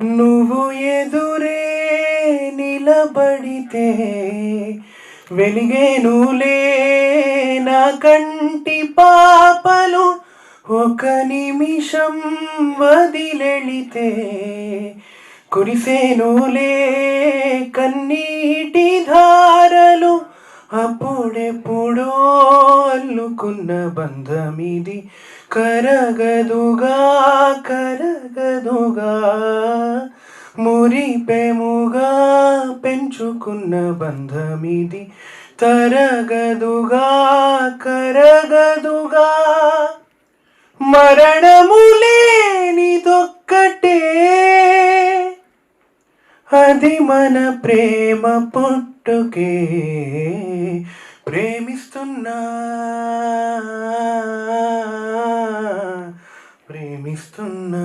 నువ్వు ఎదురే నిలబడితే వెలిగేనులే నా కంటి పాపలు, ఒక నిమిషం వదిలెళితే కురిసేనులే కన్నీటి ధారలు. అప్పుడెప్పుడో అల్లుకున్న బంధమిది కరగదుగా కరగదుగా, మురిపెముగా పెంచుకున్న బంధమిది తరగదుగా కరగదుగా. మరణము లేనిదొక్కటే, అది మన ప్రేమ పుట్టుకే. ప్రేమిస్తున్నా ప్రేమిస్తున్నా.